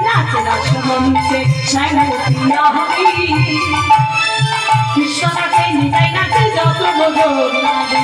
নাচেরা সমন্তে সাইমতিয়া হবি কৃষ্ণ নাচে নিতাই নাচে যত মধুর নারী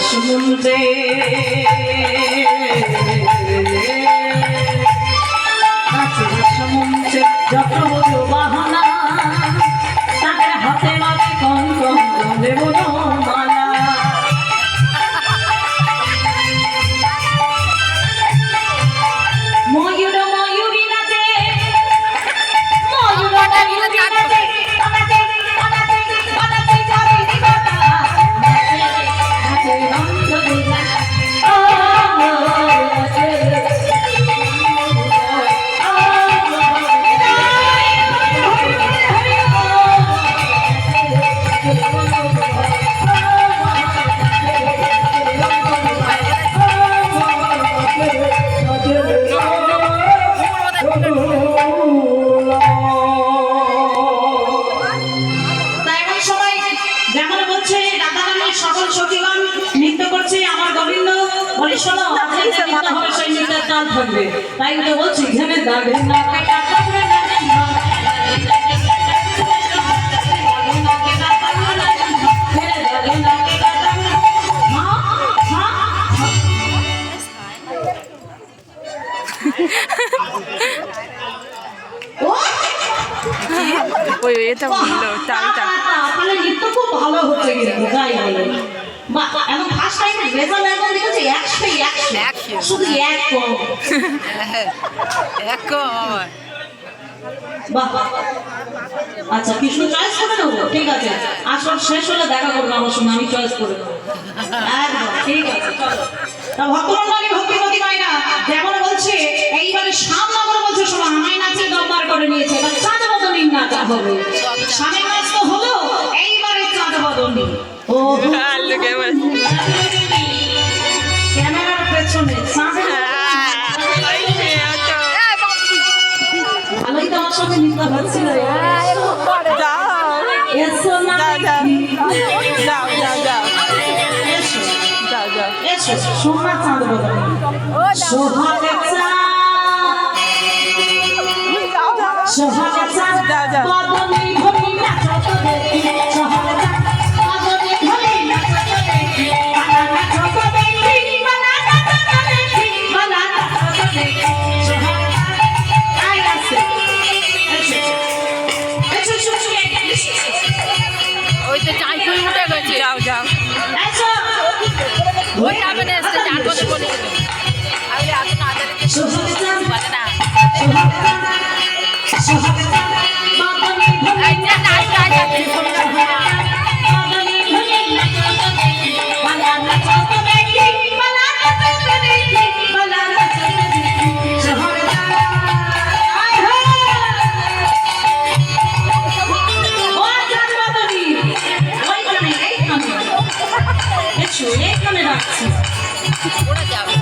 সমুদ্রে সমুদ্রে যত বড় বাহানা তাদের হাতে মাঝে কম কম দেব মালা ময়ূর ময়ূরী নাচে ময়ূর ময়ূরী নাচে তাই তো বলছি ঘেমে যাবে না ওই এটা বললো তালটা তাহলে নৃত্য খুব ভালো হচ্ছে কিন্তু যাই বলে এখন ফার্স্ট টাইম রেজাল্ট এখন দেখেছি 100 শুধু এক কম এক কম বাহ আচ্ছা কৃষ্ণ চয়েস করে নেবো ঠিক আছে আসল শেষ হলে দেখা করবো আমার সঙ্গে আমি চয়েস করে নেবো একদম ঠিক আছে চলো তা ভক্তমন্ডলী ভক্তিপতি মাইনা যেমন বলছে এইবারে সামনা করে বলছে শোনো আমায় নাচে দরবার করে নিয়েছে এবার চাঁদ বদনী নাচা হবে স্বামীর নাচ তো হলো এইবারে চাঁদ বদনী ও ক্যামেরার পেছনে ভালোই তো আমার সঙ্গে নিতে হচ্ছিল সোনা চাঁদ সোহাগে সোহাগে চাঁদ বদনী ভরি নাচত দেখি সোহাগে চাঁদ বদনী ভরি নাচত দেখি বালা নাচত দেখি বালা নাচত দেখি বালা নাচত দেখি সোহাগে চাঁদ আই আছে ওই তো চাই কই উঠে গেছে যাও যাও ওই যাবে না এসে 4 বছর বলে দিল আমি আজ না আদারে সোহাগে চাঁদ বাজে না সোহাগে চাঁদ সোহাগে চাঁদ বদনী ভরি নাচ যাচ্ছে বদনী ভরি নাচত দেখি বালা নাচত দেখি বালা নাচত দেখি বালা নাচত দেখি সোহাগে চাঁদ আই হে ও চাঁদ বদনী ওইখানে এসো এইখানে রাখছি ওরা যাবে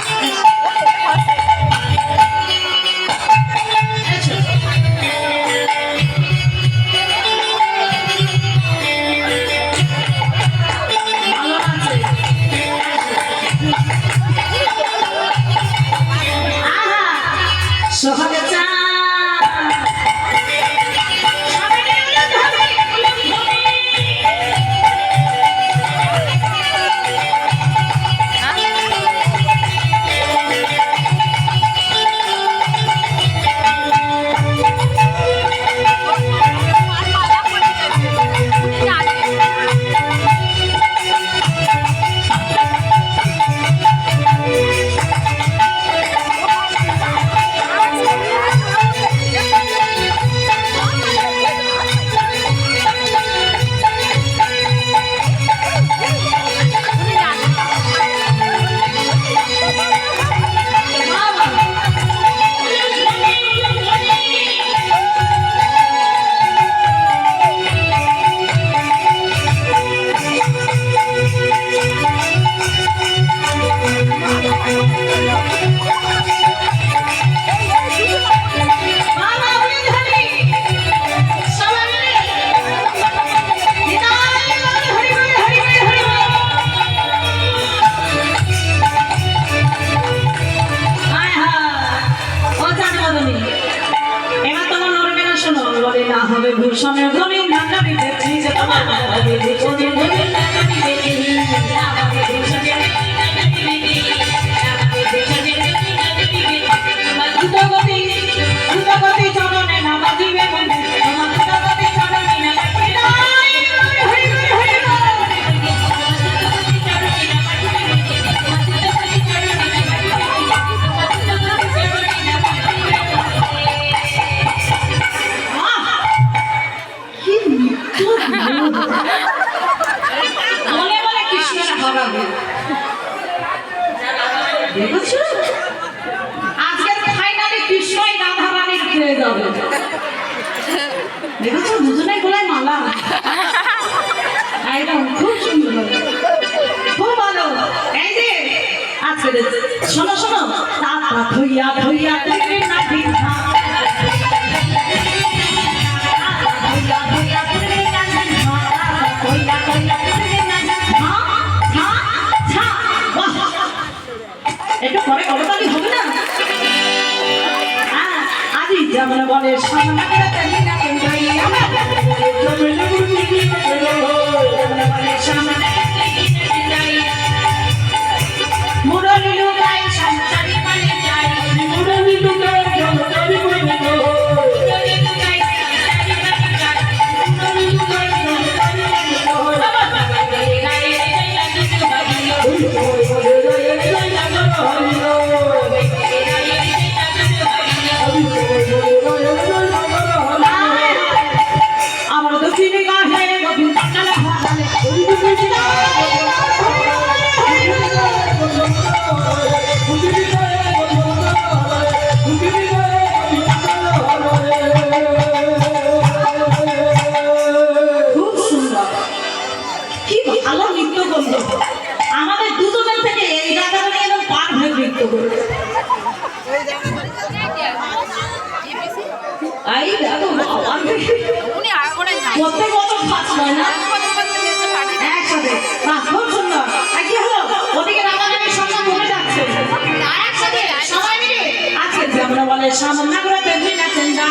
বলে না হবে ভূষণের ধনী নানা বিদেশি যে তোমার হবে ভূষণের ধনী নানা বিদেশি না হবে ভূষণের ধনী নানা বিদেশি না হবে ভূষণের ধনী নানা বিদেশি দ্রুতগতি চরণে না বাজিবে মনে তোমার দ্রুতগতি চরণে না বাজিবে আজকের ফাইনালি কৃষ্ণই রাধা রানীর খেয়ে যাবে দেখেছো দুজনে গলায় মালা একদম খুব সুন্দর খুব ভালো এই যে আজকে শোনো শোনো তাতা ধইয়া ধইয়া তুমি না ঠিক একটু পরে করতালি হবে না আদি যেমন বলে সামনে মুরলি লুকাই সংসারি মানে যাই মুরলি লুকাই সংসারি মানে যাই মুরলি লুকাই সংসারি মানে যাই মুরলি লুকাই সংসারি মানে আমার তো চিনি গাহে গোবিন পাটালে ভালে খুব সুন্দর কি ভালো নৃত্য করলো আমাদের দুজনের থেকে এই রাধারানী একদম পারফেক্ট নৃত্য করলো এই দেখো প্রত্যেক বছর ফার্স্ট হয় না একসাথে খুব সুন্দর কি হলো ওদিকে রাধারানীর সঙ্গে মনে যাচ্ছে একসাথে সবাই মিলে আজকে যেমন বলে সামনা করে দেখবি না চেন্দা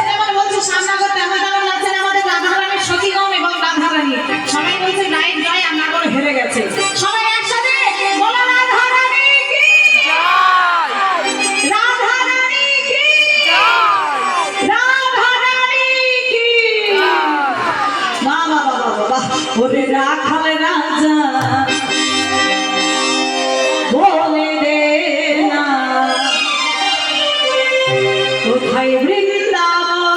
যেমন বলছে সামনা করে তেমন তেমন নাচেন আমাদের রাধারানীর সখীগণ এবং রাধারানী সবাই বলছে লাইট জয় আমরা করে হেরে গেছে সবাই একসাথে বলো রাধারানী কি রাধারানী কি রাধারানী কি বাহ বাহ বাহ বাহ ওরে রাখাল রাজা বলে দে না কোথায় বৃন্দাবন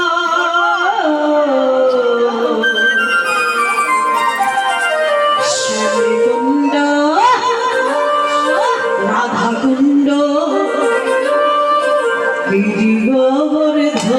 শ্যামকুণ্ড রাধাকুণ্ড গিরিগোবর্ধন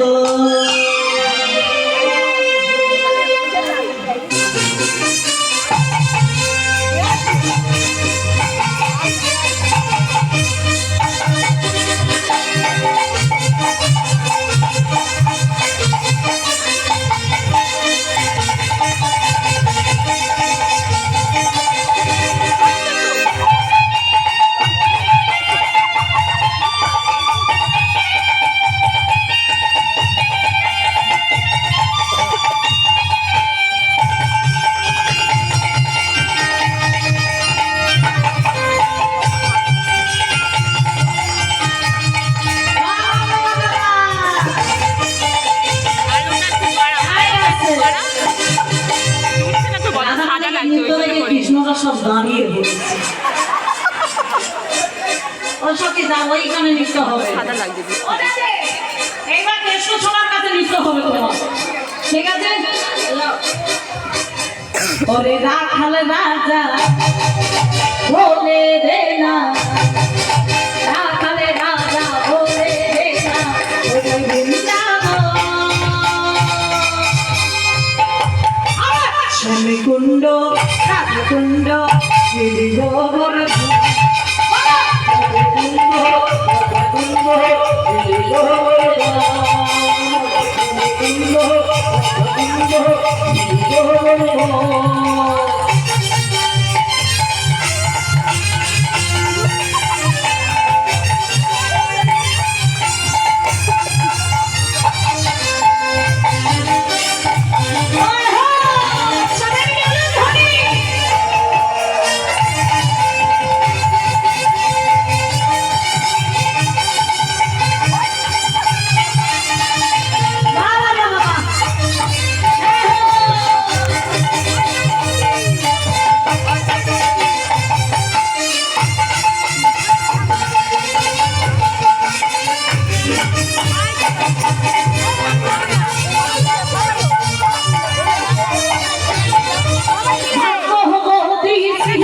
কৃষ্ণরা সব দাঁড়িয়ে বলছে ওসব কি যা ওইখানে নৃত্য হবে এইবার কৃষ্ণ সোনার কাছে নৃত্য হবে তোমার ঠিক আছে ওরে রাখাল রাজা বলে দে না রাখাল রাজা বলে দে না শ্যামকুণ্ড রাধাকুণ্ড গিরিগোবর্ধন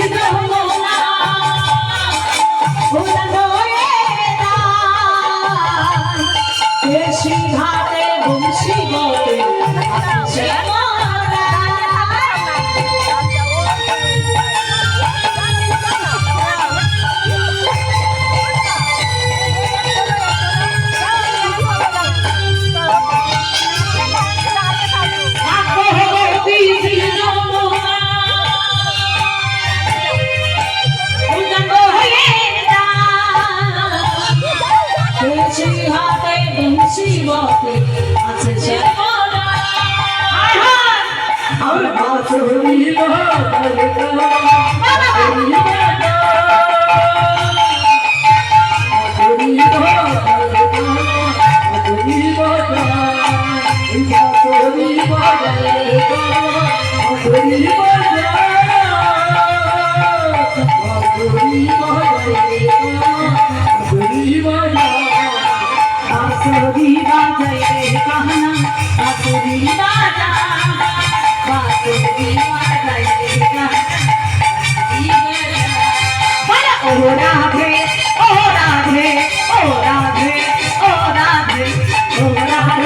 যমুনা উড়ানো ঘাটে বংশী বটে আছে হাতে বংশী বটে আছে শ্যামলা আর বাঁশরি बांसुरी बाजे कहना बांसुरी बाजा बांसुरी बाजे कहना ओ राधे ओ राधे ओ राधे ओ राधे ओ राधे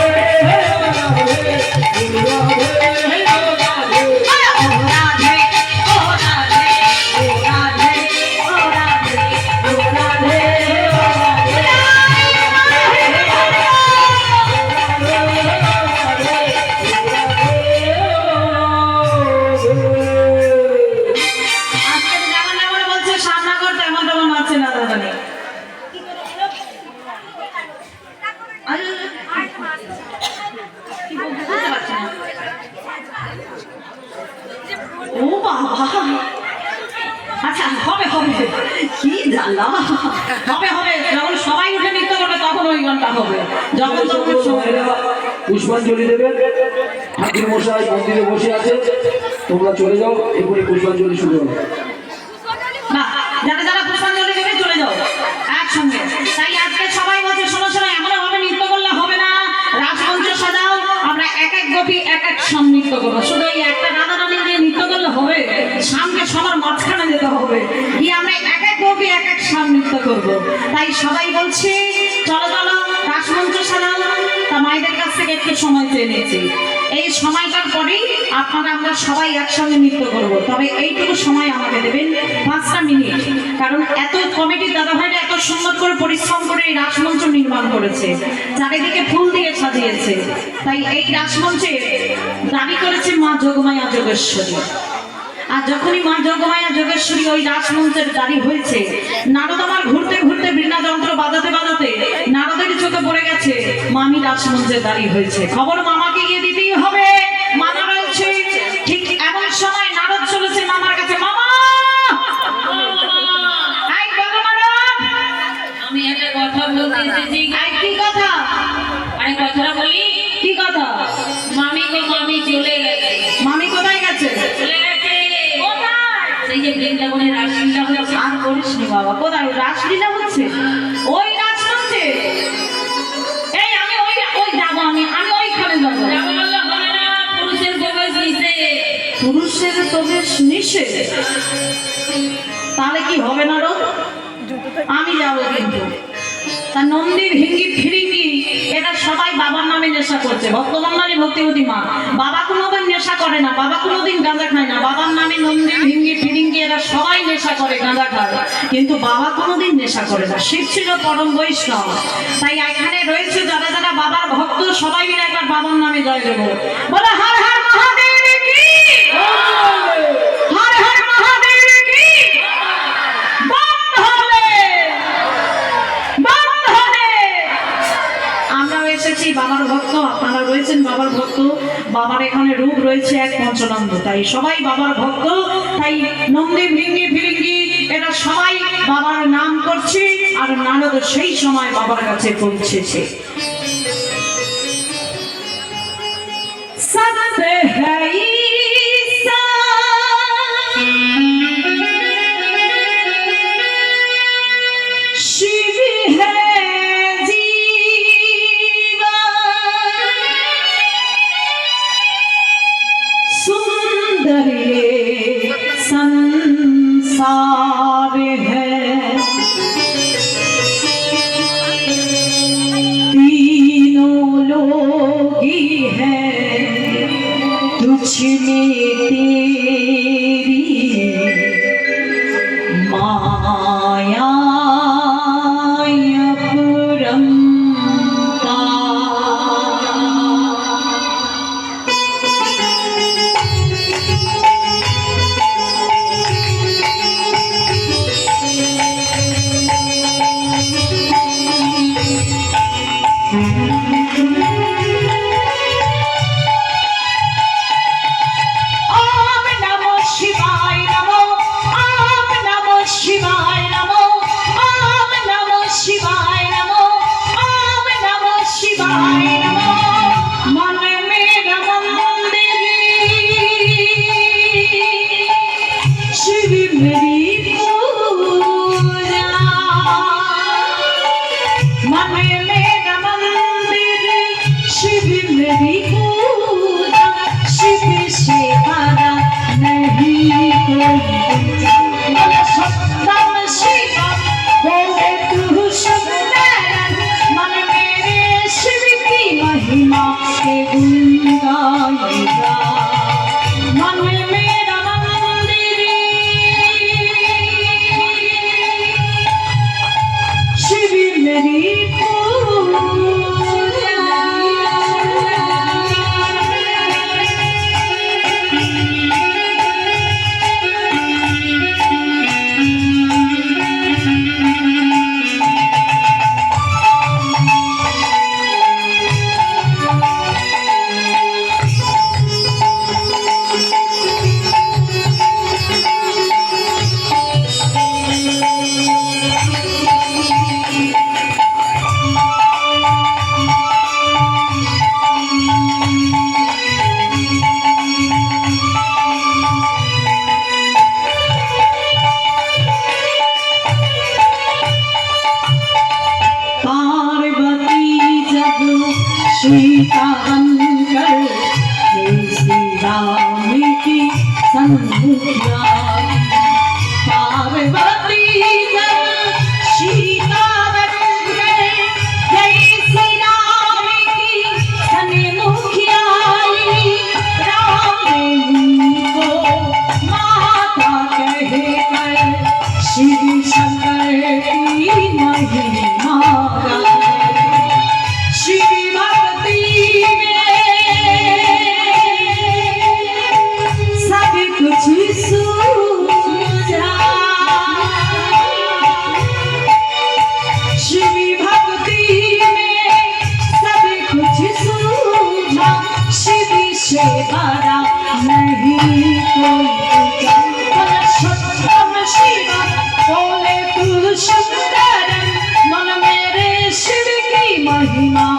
আচ্ছা হবে হবে কি জানলা হবে হবে যখন সবাই উঠে নৃত্য করবে তখন ওই গানটা হবে যখন তখন সময় পুষ্পাঞ্জলি দেবেন ঠাকুর মশাই মন্দিরে বসে আছে তোমরা চলে যাও এরপরে পুষ্পাঞ্জলি শুরু হবে না যারা যারা পুষ্পাঞ্জলি দেবে চলে যাও একসঙ্গে তাই আজকে সবাই বলছে শোনো শোনো এমন ভাবে নৃত্য করলে হবে না রাজমঞ্চ সাজাও আমরা এক এক গোপী এক এক সাম নৃত্য করবো শুধু এই একটা রাধা রানী দিয়ে নৃত্য করলে হবে সামনে সবার মাঝখানে যেতে হবে গিয়ে আমরা এক এক গোপী এক এক সাম নৃত্য করবো তাই সবাই বলছি চলো চলো রাজমঞ্চ সাজাও তা মায়েদের কাছ থেকে একটু সময় চেয়ে নিয়েছি এই সময়টার পরেই আপনারা আমরা সবাই একসঙ্গে নৃত্য করব তবে এইটুকু সময় আমাকে দেবেন 5টা মিনিট কারণ এত কমিটির দাদা ভাইরা এত সুন্দর করে পরিশ্রম করে এই রাসমঞ্চ নির্মাণ করেছে চারিদিকে ফুল দিয়ে সাজিয়েছে তাই এই রাসমঞ্চে দাবি করেছে মা যোগমায়া যোগেশ্বরী আর যখনই মা যোগমায়া যোগেশ্বরী ওই রাসমঞ্চের দাঁড়ি হয়েছে নারদ আমার ঘুরতে ঘুরতে বীণা যন্ত্র বাজাতে বাজাতে নারদের চোখে পড়ে গেছে মামি রাসমঞ্চের দাঁড়ি হয়েছে খবর মামাকে গিয়ে দিতেই হবে মামা রয়েছে ঠিক এমন সময় নারদ চলেছে মামার কাছে মামা আমি একটা কথা বলতে এসেছি কি কথা আমি কথাটা বলি কি কথা মামি গো মামি চলে গেছে মামি কোথায় গেছে চলে গেছে কোথায় সেই যে বৃন্দাবনের রাসলীলা হচ্ছে আর করিস নি বাবা কোথায় রাসলীলা হচ্ছে ওই রাসমঞ্চে এই আমি ওই ওই যাবো আমি ওইখানে যাবো যাবো বললে হবে না পুরুষের প্রবেশ নিষেধ পুরুষের প্রবেশ নিষেধ তাহলে কি হবে না রোদ আমি যাবো কিন্তু তা নন্দী ভিঙ্গি ফিরিঙ্গি এটা সবাই বাবার নামে নেশা করছে ভক্তবন্ধনী ভক্তিবতী মা বাবা কোনোদিন নেশা করে না বাবা কোনোদিন গাঁজা খায় না বাবার নামে নন্দী ভিঙ্গি ফিরিঙ্গি এরা সবাই নেশা করে গাঁজা খায় কিন্তু বাবা কোনোদিন নেশা করে না শিব ছিল পরম বৈষ্ণব তাই এখানে রয়েছে যারা যারা বাবার ভক্ত সবাই মিলে একবার বাবার নামে জয় দেবো বলে হর হর মহাদেব কি হর হর মহাদেব কি আমরা এসেছি বাবার ভক্ত আপনারা রয়েছেন বাবার ভক্ত বাবার এখানে রূপ রয়েছে এক পঞ্চনন্দ তাই সবাই বাবার ভক্ত তাই নন্দী ভিঙ্গি ফিরিঙ্গি এটা সবাই বাবার নাম করছে আর নারদ সেই সময় বাবার কাছে পৌঁছেছে সত্যে হ্যায় संसार है तीनों लोग ही है तुझ में तेरी माया सीता बनकर श्री राम की सन्मुखिया पार्वती जब सीता बनकर जय श्री राम की सन्मुखिया राम को माता कहकर श्री शंकर की महिमा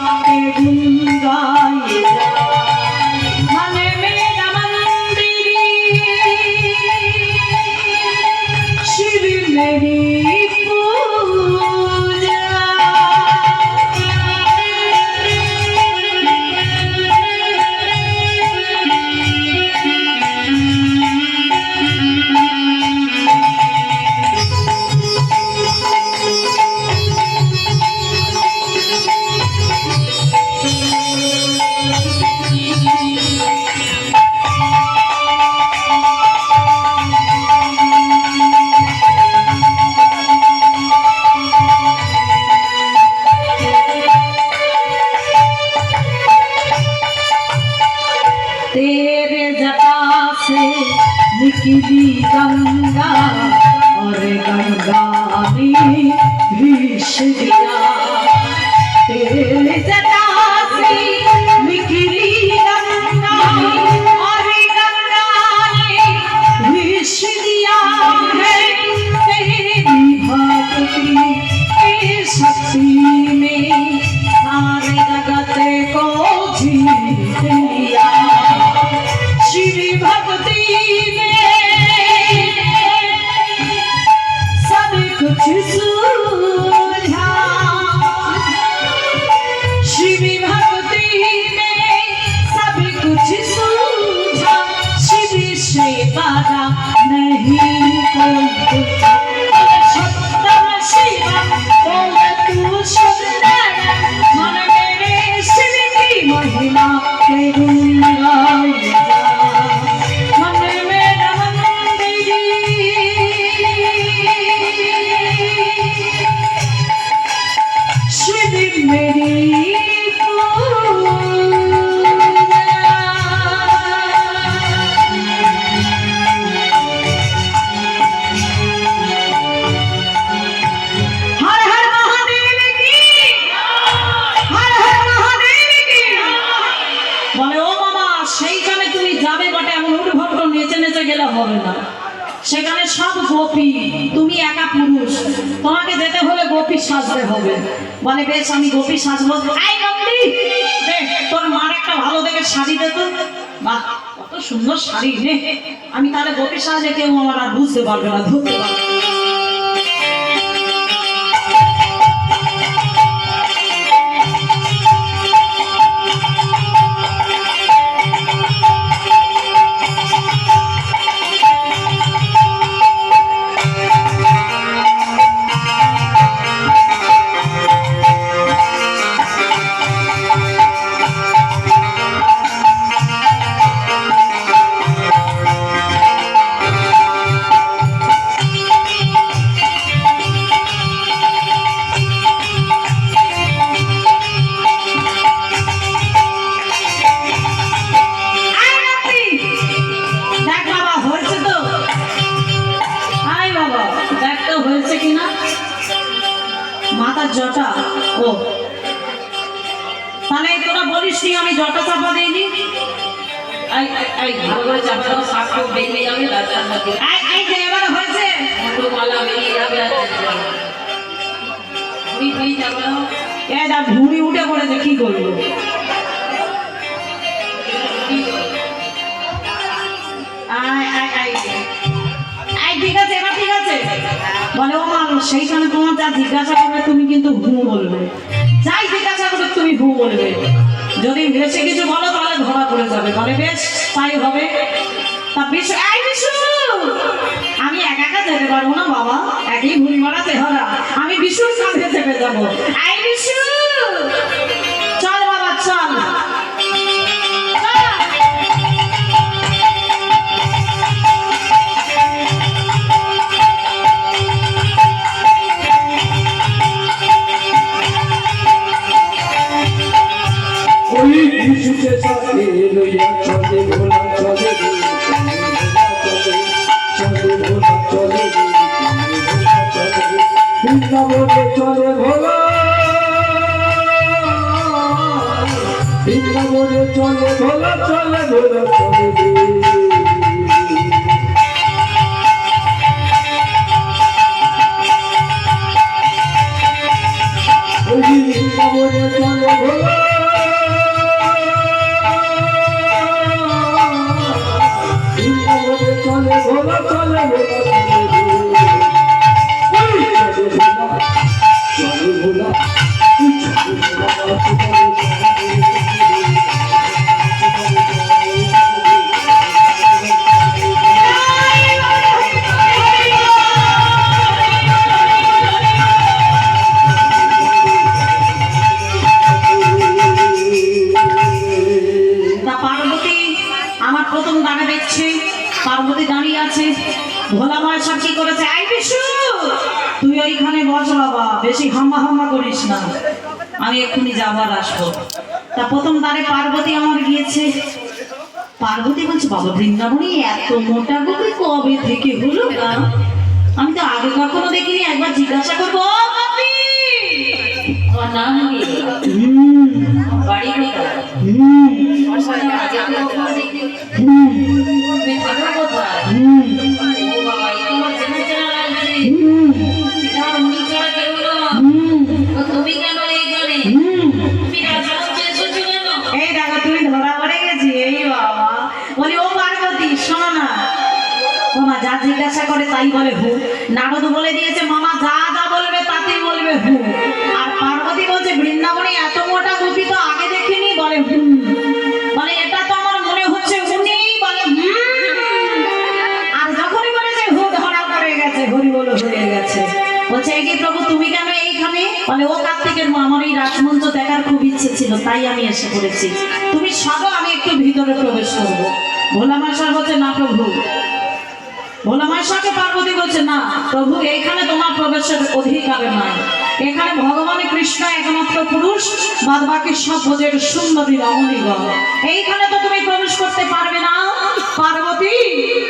গোপী, তুমি একা পুরুষ, তোমাকে যেতে হলে গোপী সাজতে হবে। বলে বেশ আমি গোপী সাজবো। এই নন্দী, দে তোর মার একটা ভালো দেখে শাড়ি দে তো। বাহ, কত সুন্দর শাড়ি রে। আমি তাহলে গোপী সাজে কেউ আমার আর বুঝতে পারবে না, ধরতে পারবে না। মাথার জটা, ও তাহলে তোরা বলিস নি আমি জটা চাপা দিইনি? ভালো করে চাপা দাও, শাক খুব বেরিয়ে যাবে রাস্তার মধ্যে। এই যে এবার হয়েছে, মালা বেরিয়ে যাবে আর ঘুরি ঘুরি চাপা দাও। এটা ভুঁড়ি উঠে পড়েছে, কি করবো? ঠিক আছে, এবার ঠিক আছে। বলে ও মা, সেইখানে তোমার যা জিজ্ঞাসা করবে তুমি কিন্তু ভু বলবে, যাই জিজ্ঞাসা করবে তুমি ভু বলবে। যদি বেশি কিছু বলো তাহলে ধরা পড়ে যাবে। বলে বেশ তাই হবে। তা বিশু, এই বিশু, আমি একা একা যেতে পারবো না বাবা, একই ভুঁড়ি মারা চেহারা, আমি বিশুর কাঁধে চেপে যাবো। এই বিশু, চল বাবা চল। ওই বিশুকে সাথে লইয়া চলে ভোলা চলে চলে ভোলা চলে বৃন্দাবনে চলে ভোলা, বৃন্দাবনে চলে ভোলা চলে ভোলা চলে ওই বৃন্দাবনে চলে ভোলা, চলে ভোলা চলে ভোলা চলে ভোলা পার্বতী আমার প্রথম দানা দেখছি, পার্বতী দাঁড়িয়ে আছে। ভোলা মায়ের সাক্ষী করেছে। আই বিশু, তুই ওইখানে বস বাবা, বেশি হাম্মা হাম্মা করিস না, আমি এক্ষুনি যাবার আসবো। তা প্রথম দ্বারে পার্বতী আমার গিয়েছে। পার্বতী বলছে বাবা বৃন্দাবনী এত মোটা গোপী কবে থেকে হলো না? আমি তো আগে কখনো দেখিনি, একবার জিজ্ঞাসা করবো। ও গোপী, তোমার নাম কি? বাড়ি কোথায়? তুমি থাকো কোথায়? ও বাবা, এই তোমার চেনা চেনা লাগছে। এটা আমার মুনি ছাড়া কেউ না। তো তুমি কেন এইখানে? তুমি রাজমঞ্চে এসেছো কেন? এই দেখো তুমি ধরা পড়ে গেছি। এই বাবা বলি ও পার্বতী শোনো না। মামা যা জিজ্ঞাসা করে তাই বলে হু। নারদ বলে দিয়েছে মামা যা যা বলবে তাতেই বলবে হু। আর পার্বতী বলছে বৃন্দাবনে এত মোটা গোপী তো আগে দেখিনি, বলে হুম। বলে এটা তো আমার মনে হচ্ছে উনি, বলে আর যখনই বলেছে হু ধরা পড়ে গেছে, হরি বলে হয়ে গেছে। বলছে কি প্রভু তুমি কেন এইখানে? বলে ও কার্তিকের মা, আমার এই রাজমঞ্চ দেখার খুব ইচ্ছে ছিল তাই আমি এসে পড়েছি, তুমি সাধো আমি একটু ভিতরে প্রবেশ করবো। ভোলা মাসার বলছে না প্রভু। ভোলা মাসাকে পার্বতী বলছে না প্রভু, এইখানে তোমার প্রবেশের অধিকার নাই, এখানে ভগবান কৃষ্ণ একমাত্র পুরুষ, বাদ বাকি সব বোঝের সুন্দরী রমণীগণ, এইখানে তো তুমি প্রবেশ করতে পারবে না। পার্বতী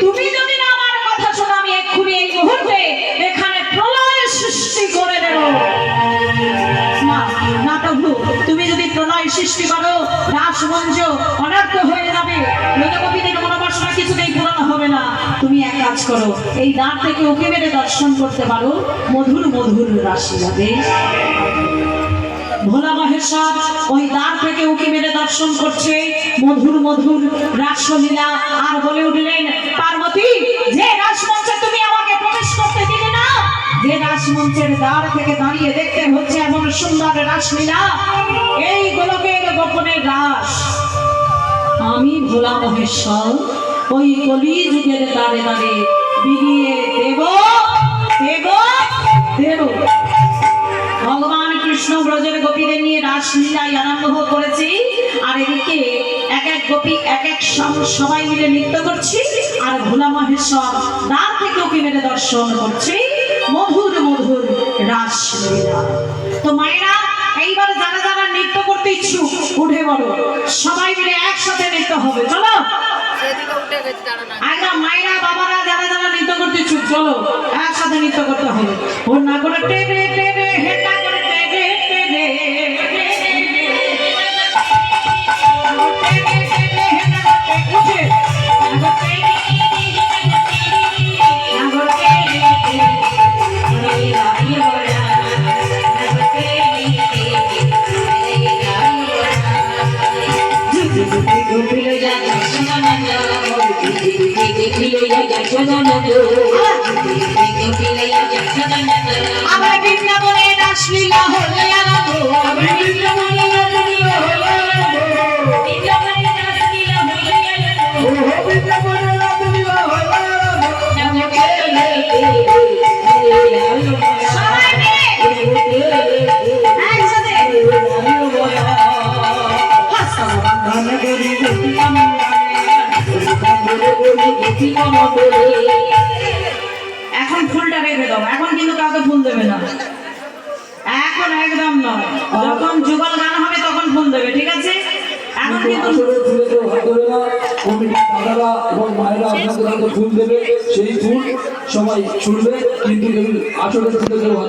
তুমি যদি না আমার কথা শোনো, আমি এক্ষুনি এই মুহূর্তে এখানে প্রলয় সৃষ্টি করে দেব। না না প্রভু, তুমি যদি প্রলয় সৃষ্টি করো রাসমঞ্চ অনর্থ হয়ে যাবে, লোককবিদের মনোবাসনা কিছুতেই পূরণ হবে না। তুমি একা কাজ করো, এই দ্বার থেকে ওকে মেরে দর্শন করতে পারো, মধুর মধুর রাসলীলা। বেশ, ভোলা মহেশ্বর ওই দ্বার থেকে উকি মেরে দর্শন করছে, মধুর মধুর রাসলীলা। আর বলে উঠলেন, পার্বতী, যে রাসমঞ্চে তুমি আমাকে প্রবেশ করতে দিলে না, যে রাসমঞ্চের দ্বার থেকে দাঁড়িয়ে দেখতে হচ্ছে এমন সুন্দর রাসলীলা, এই গোলকের গোপনের রাস আমি ভোলা মহেশ্বর ওই কলি যুগের দ্বারে দ্বারে বিলিয়ে দেব দেব দেব। ভগবান কৃষ্ণ ব্রজের গোপীদের নিয়ে রাসলীলায় আরম্ভ করেছি, আর এদিকে এক এক গোপী এক এক সবাই মিলে নৃত্য করছি, আর ভোলা মহেশ্বর দ্বার থেকে ওকে মেরে দর্শন করছি, মধুর মধুর রাসলীলা। তো মায়েরা, এইবার যারা যারা নৃত্য করতে ইচ্ছুক উঠে বলো, সবাই মিলে একসাথে নৃত্য হবে। চলো আগে মায়েরা বাবারা যারা যারা নৃত্য করতে ইচ্ছুক, চলো একসাথে নৃত্য করতে হবে। ও না করে টেনে টেনে হেটা করে টেনে টেনে আবার বৃন্দাবনে রাসলীলা হলে আনন্দ, বৃন্দাবনে রাসলীলা হলে সবাই মিলে একসাথে এখন ফুলটা রেখে দাও, এখন কিন্তু কাউকে ফুল দেবে না, এখন একদম নয়, যখন যুগল গান হবে তখন ফুল দেবে, ঠিক আছে? এখন কিন্তু আসলে ফুলে কেউ হাত ধরে না, কমিটির দাদারা এবং মায়েরা আপনাদের হাতে ফুল দেবে, সেই ফুল সবাই ছুঁড়বে, কিন্তু আসলে ফুলে কেউ হাত